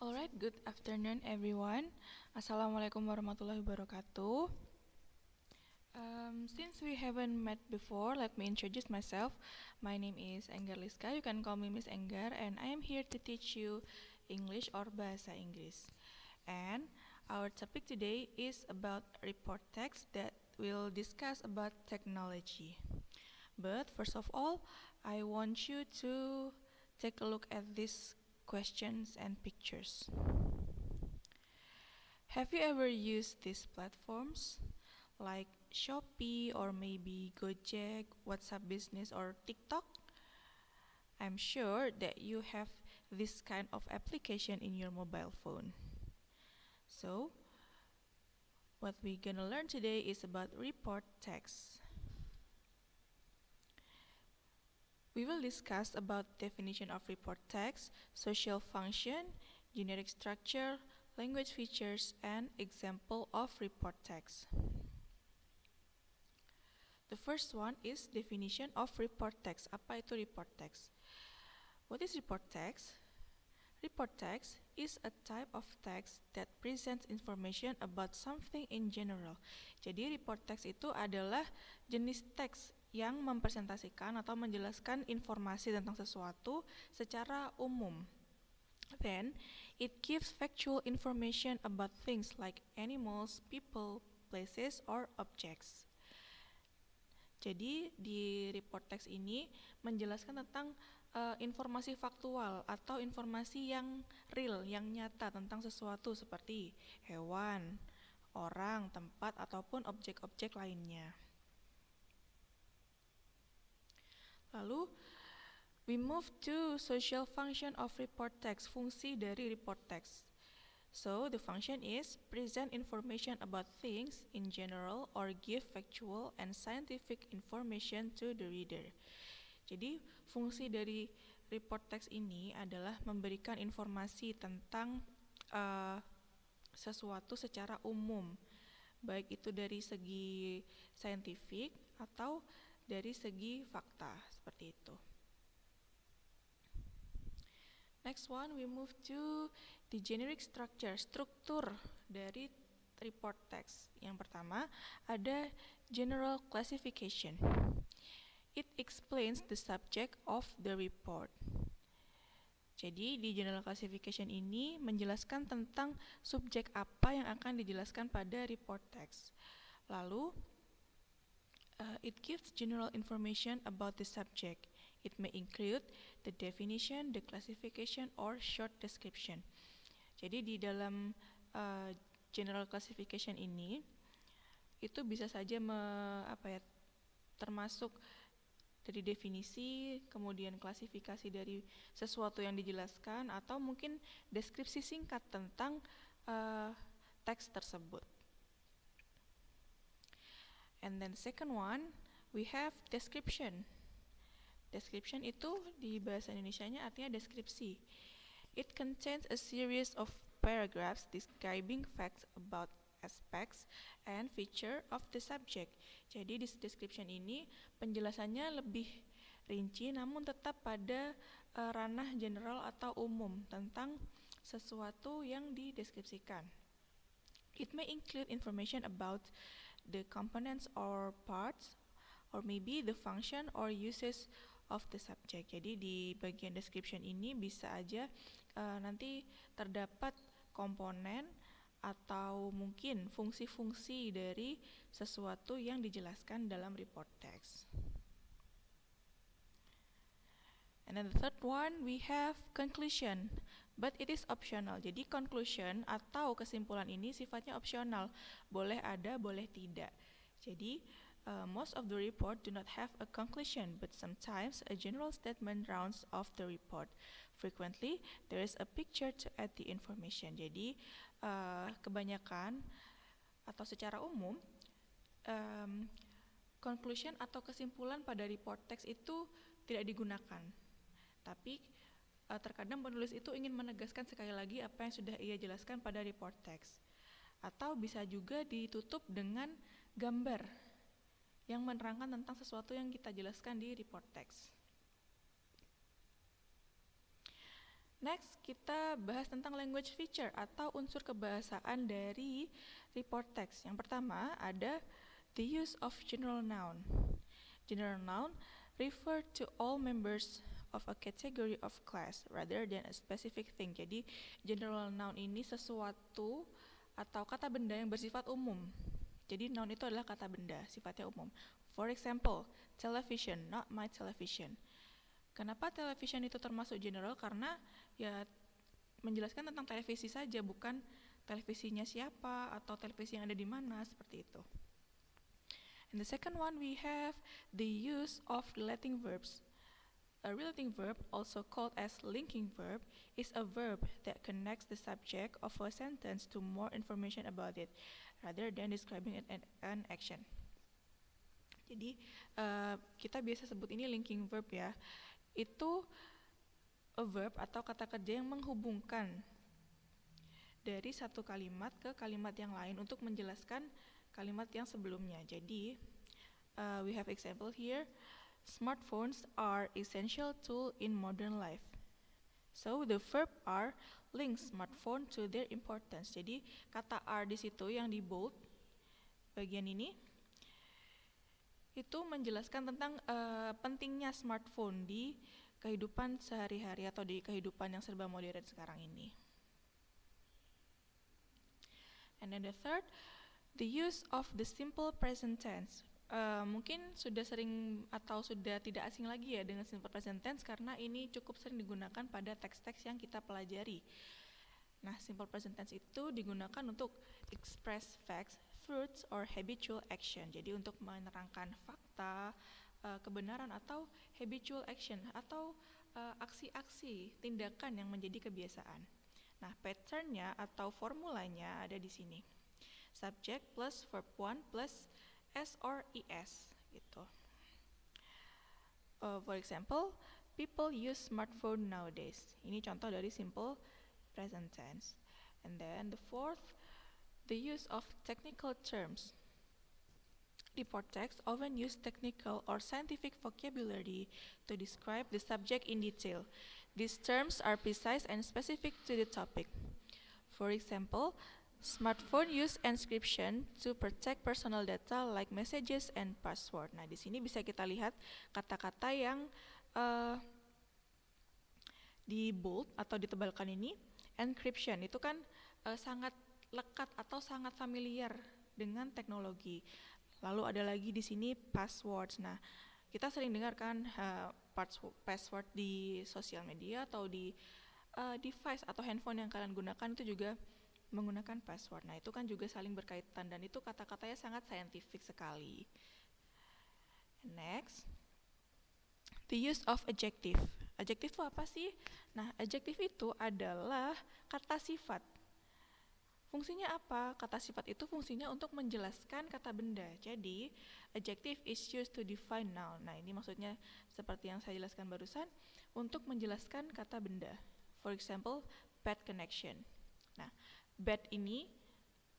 Alright, good afternoon everyone. Assalamualaikum warahmatullahi wabarakatuh. Since we haven't met before, let me introduce myself. My name is Enggar Liska. You can call me Miss Enggar, and I am here to teach you English or Bahasa Inggris. And our topic today is about report text that will discuss about technology. But first of all, I want you to take a look at these questions and pictures. Have you ever used these platforms like Shopee or maybe Gojek, WhatsApp Business or TikTok? I'm sure that you have this kind of application in your mobile phone. So, what we're gonna learn today is about report text. We will discuss about definition of report text, social function, generic structure, language features, and example of report text. The first one is definition of report text. Apa itu report text? What is report text? Report text is a type of text that presents information about something in general. Jadi report text itu adalah jenis teks yang mempresentasikan atau menjelaskan informasi tentang sesuatu secara umum. Then, it gives factual information about things like animals, people, places, or objects. Jadi di report text ini menjelaskan tentang informasi faktual atau informasi yang real, yang nyata tentang sesuatu seperti hewan, orang, tempat, ataupun objek-objek lainnya. Lalu, we move to social function of report text, fungsi dari report text. So, the function is present information about things in general or give factual and scientific information to the reader. Jadi, fungsi dari report text ini adalah memberikan informasi tentang sesuatu secara umum, baik itu dari segi saintifik atau dari segi fakta, seperti itu. Next one, we move to the generic structure, struktur dari report text. Yang pertama, ada general classification. It explains the subject of the report. Jadi di general classification ini menjelaskan tentang subjek apa yang akan dijelaskan pada report text. Lalu, it gives general information about the subject. It may include the definition, the classification, or short description. Jadi di dalam general classification ini itu bisa saja termasuk dari definisi, kemudian klasifikasi dari sesuatu yang dijelaskan, atau mungkin deskripsi singkat tentang teks tersebut. And then second one, we have description. Description itu di bahasa Indonesianya artinya deskripsi. It contains a series of paragraphs describing facts about aspects and feature of the subject. Jadi di description ini penjelasannya lebih rinci namun tetap pada ranah general atau umum tentang sesuatu yang dideskripsikan. It may include information about the components or parts or maybe the function or uses of the subject. Jadi di bagian description ini bisa aja nanti terdapat komponen atau mungkin fungsi-fungsi dari sesuatu yang dijelaskan dalam report text. And then the third one, we have conclusion, but it is optional. Jadi conclusion atau kesimpulan ini sifatnya opsional, boleh ada, boleh tidak. Jadi most of the report do not have a conclusion, but sometimes a general statement rounds off the report. Frequently, there is a picture to add the information. Jadi kebanyakan atau secara umum conclusion atau kesimpulan pada report text itu tidak digunakan. Tapi terkadang penulis itu ingin menegaskan sekali lagi apa yang sudah ia jelaskan pada report text. Atau bisa juga ditutup dengan gambar yang menerangkan tentang sesuatu yang kita jelaskan di report text. Next, kita bahas tentang language feature atau unsur kebahasaan dari report text. Yang pertama ada the use of general noun. General noun refer to all members of a category of class rather than a specific thing. Jadi, general noun ini sesuatu atau kata benda yang bersifat umum. Jadi, noun itu adalah kata benda, sifatnya umum. For example, television, not my television. Kenapa television itu termasuk general? Karena ya menjelaskan tentang televisi saja, bukan televisinya siapa atau televisi yang ada di mana, seperti itu. And the second one, we have the use of relating verbs. A relating verb, also called as linking verb, is a verb that connects the subject of a sentence to more information about it, rather than describing an action. Jadi, kita biasa sebut ini linking verb ya. Itu a verb atau kata kerja yang menghubungkan dari satu kalimat ke kalimat yang lain untuk menjelaskan kalimat yang sebelumnya. Jadi, we have example here. Smartphones are essential tool in modern life. So the verb are link smartphone to their importance. Jadi kata are di situ yang di bold bagian ini itu menjelaskan tentang pentingnya smartphone di kehidupan sehari-hari atau di kehidupan yang serba modern sekarang ini. And then the third, the use of the simple present tense. Mungkin sudah sering atau sudah tidak asing lagi ya dengan simple present tense karena ini cukup sering digunakan pada teks-teks yang kita pelajari. Nah, simple present tense itu digunakan untuk express facts, truths, or habitual action. Jadi untuk menerangkan fakta, kebenaran atau habitual action atau aksi-aksi, tindakan yang menjadi kebiasaan. Nah, patternnya atau formulanya ada di sini. Subject plus verb 1 plus S or ES gitu. For example, people use smartphone nowadays. Ini contoh dari simple present tense. And then the fourth, the use of technical terms. Report text often use technical or scientific vocabulary to describe the subject in detail. These terms are precise and specific to the topic. For example, smartphone use encryption to protect personal data like messages and password. Nah, di sini bisa kita lihat kata-kata yang di bold atau ditebalkan ini. Encryption itu kan sangat lekat atau sangat familiar dengan teknologi. Lalu ada lagi di sini passwords. Nah, kita sering dengar kan password di sosial media atau di device atau handphone yang kalian gunakan itu juga menggunakan password. Nah, itu kan juga saling berkaitan dan itu kata-katanya sangat scientific sekali. Next, the use of adjective. Adjective itu apa sih? Nah, adjective itu adalah kata sifat. Fungsinya apa? Kata sifat itu fungsinya untuk menjelaskan kata benda. Jadi, adjective is used to define noun. Nah, ini maksudnya seperti yang saya jelaskan barusan, untuk menjelaskan kata benda. For example, bad connection. Nah, bad ini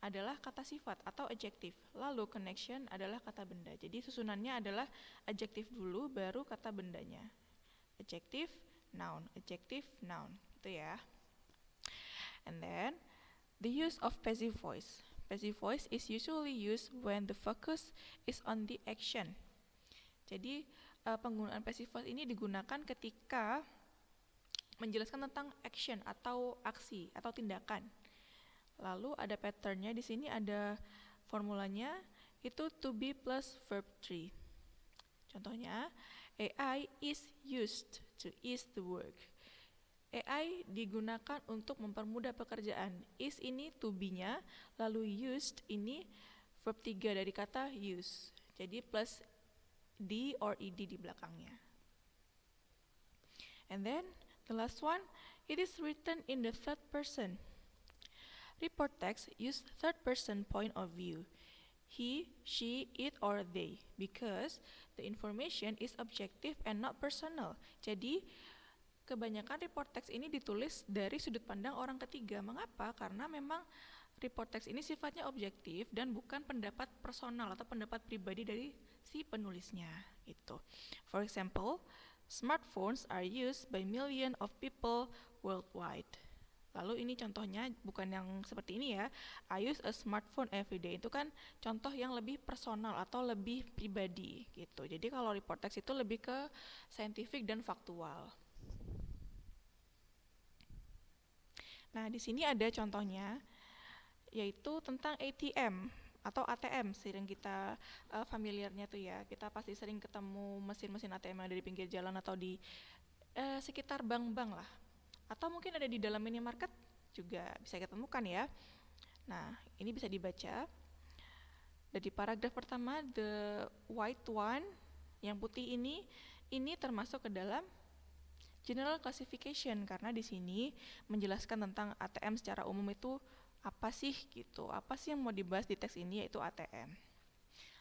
adalah kata sifat atau adjective. Lalu connection adalah kata benda. Jadi susunannya adalah adjective dulu, baru kata bendanya. Adjective, noun, adjective, noun. Itu ya. And then, the use of passive voice. Passive voice is usually used when the focus is on the action. Jadi penggunaan passive voice ini digunakan ketika menjelaskan tentang action atau aksi atau tindakan. Lalu ada patternnya di sini, ada formulanya itu to be plus verb 3. Contohnya, AI is used to ease the work. AI digunakan untuk mempermudah pekerjaan. Is ini to be-nya, lalu used ini verb 3 dari kata use. Jadi plus d or ed di belakangnya. And then the last one, it is written in the third person. Report text use third person point of view. He, she, it, or they, because the information is objective and not personal. Jadi kebanyakan report text ini ditulis dari sudut pandang orang ketiga. Mengapa? Karena memang report text ini sifatnya objektif dan bukan pendapat personal atau pendapat pribadi dari si penulisnya. Itu. For example, Smartphones are used by millions of people worldwide. Lalu ini contohnya bukan yang seperti ini ya. I use a smartphone every day. Itu kan contoh yang lebih personal atau lebih pribadi gitu. Jadi kalau report text itu lebih ke scientific dan faktual. Nah, di sini ada contohnya yaitu tentang ATM atau ATM. Sering kita familiarnya tuh ya, kita pasti sering ketemu mesin-mesin ATM yang ada di pinggir jalan atau di sekitar bank-bank lah, atau mungkin ada di dalam minimarket juga bisa kita temukan ya. Nah, ini bisa dibaca dari paragraf pertama, the white one yang putih ini termasuk ke dalam general classification, karena di sini menjelaskan tentang ATM secara umum itu apa sih gitu, apa sih yang mau dibahas di teks ini, yaitu ATM.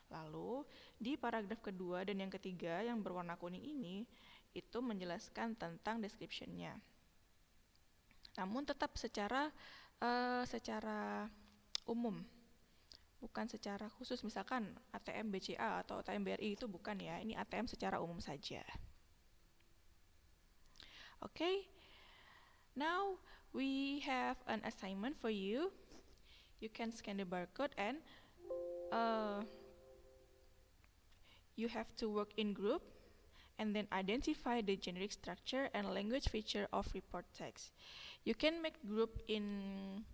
Lalu di paragraf kedua dan yang ketiga yang berwarna kuning ini itu menjelaskan tentang description-nya, namun tetap secara umum, bukan secara khusus. Misalkan ATM BCA atau ATM BRI itu bukan ya, ini ATM secara umum saja. Okay, now we have an assignment for you. You can scan the barcode and you have to work in group and then identify the generic structure and language feature of report text. You can make group in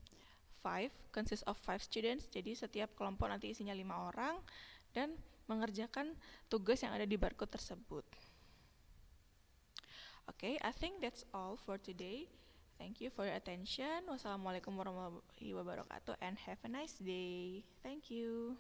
5, consists of 5 students. Jadi setiap kelompok nanti isinya 5 orang dan mengerjakan tugas yang ada di barcode tersebut. Okay, I think that's all for today. Thank you for your attention. Wassalamualaikum warahmatullahi wabarakatuh and have a nice day. Thank you.